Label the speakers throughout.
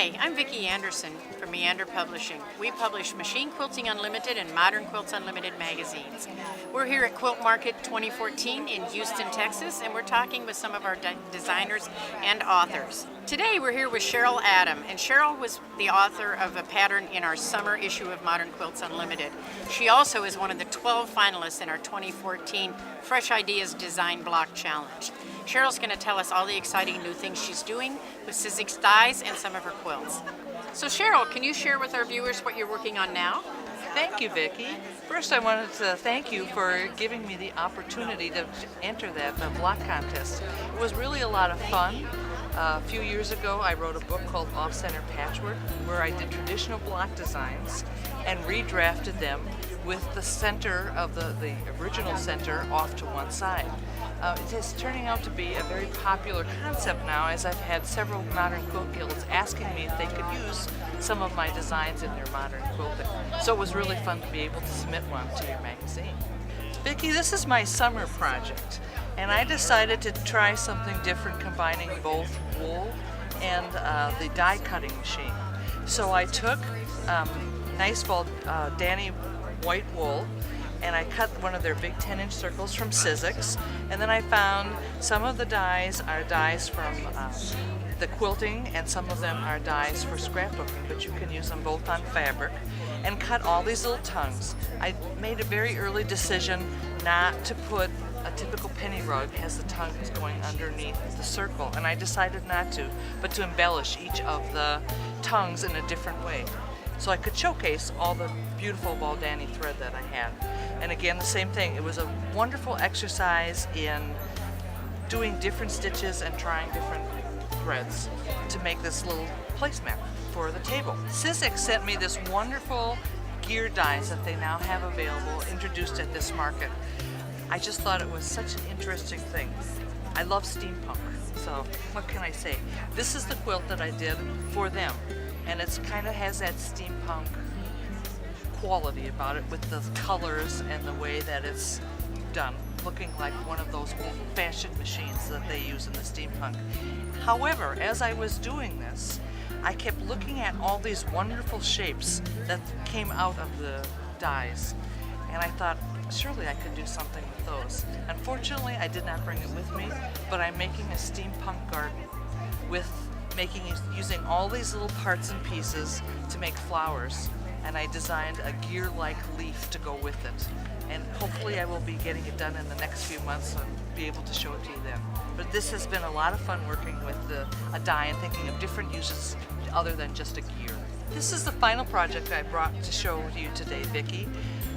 Speaker 1: Hi, I'm Vicki Anderson from Meander Publishing. We publish Machine Quilting Unlimited and Modern Quilts Unlimited magazines. We're here at Quilt Market 2014 in Houston, Texas, and we're talking with some of our designers and authors. Today we're here with Cheryl Adam, and Cheryl was the author of a pattern in our summer issue of Modern Quilts Unlimited. She also is one of the 12 finalists in our 2014 Fresh Ideas Design Block Challenge. Cheryl's going to tell us all the exciting new things she's doing with Sizzix dies and some of her quilts. So Cheryl, can you share with our viewers what you're working on now?
Speaker 2: Thank you, Vicki. First, I wanted to thank you for giving me the opportunity to enter that block contest. It was really a lot of fun. A few years ago, I wrote a book called Off-Center Patchwork, where I did traditional block designs and redrafted them with the center of the original center off to one side. It is turning out to be a very popular concept now, as I've had several modern quilt guilds asking me if they could use some of my designs in their modern quilting. So it was really fun to be able to submit one to your magazine. Vicki, this is my summer project, and I decided to try something different, combining both wool and the die cutting machine. So I took nice Danny white wool, and I cut one of their big 10-inch circles from Sizzix, and then I found some of the dies are dies from the quilting, and some of them are dies for scrapbooking, but you can use them both on fabric, and cut all these little tongues. I made a very early decision not to put a typical penny rug has the tongues going underneath the circle, and I decided not to, but to embellish each of the tongues in a different way, so I could showcase all the beautiful Baldani thread that I had. And again, the same thing. It was a wonderful exercise in doing different stitches and trying different threads to make this little placemat for the table. Sizzix sent me this wonderful gear dies that they now have available, introduced at this market. I just thought it was such an interesting thing. I love steampunk, so what can I say? This is the quilt that I did for them, and it's kind of has that steampunk quality about it, with the colors and the way that it's done, looking like one of those old-fashioned machines that they use in the steampunk. However, as I was doing this, I kept looking at all these wonderful shapes that came out of the dies, and I thought, surely I could do something with those. Unfortunately, I did not bring it with me, but I'm making a steampunk garden with using all these little parts and pieces to make flowers, and I designed a gear-like leaf to go with it. And hopefully I will be getting it done in the next few months and be able to show it to you then. But this has been a lot of fun working with a die and thinking of different uses other than just a gear. This is the final project I brought to show you today, Vicki.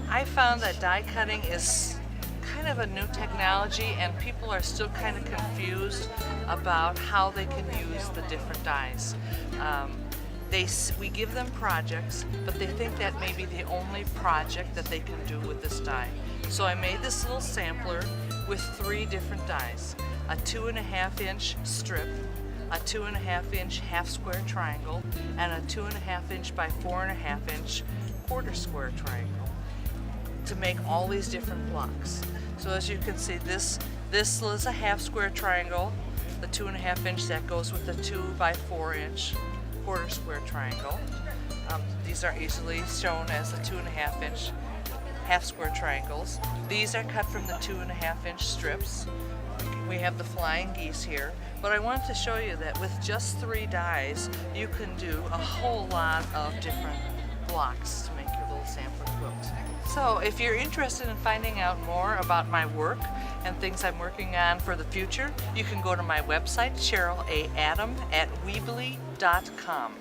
Speaker 2: I found that die cutting is kind of a new technology, and people are still kind of confused about how they can use the different dies. We give them projects, but they think that may be the only project that they can do with this die. So I made this little sampler with 3 different dies: a 2.5-inch strip, a 2.5-inch half square triangle, and a 2.5-inch by 4.5-inch quarter square triangle, to make all these different blocks. So as you can see, this is a half square triangle, the 2.5-inch that goes with the 2 by 4-inch quarter square triangle. These are easily shown as the 2.5-inch half square triangles. These are cut from the 2.5-inch strips. We have the flying geese here, but I wanted to show you that with just 3 dies, you can do a whole lot of different blocks to make your little sampler quilt. So if you're interested in finding out more about my work and things I'm working on for the future, you can go to my website, Cheryl A. Adam at Weebly.com.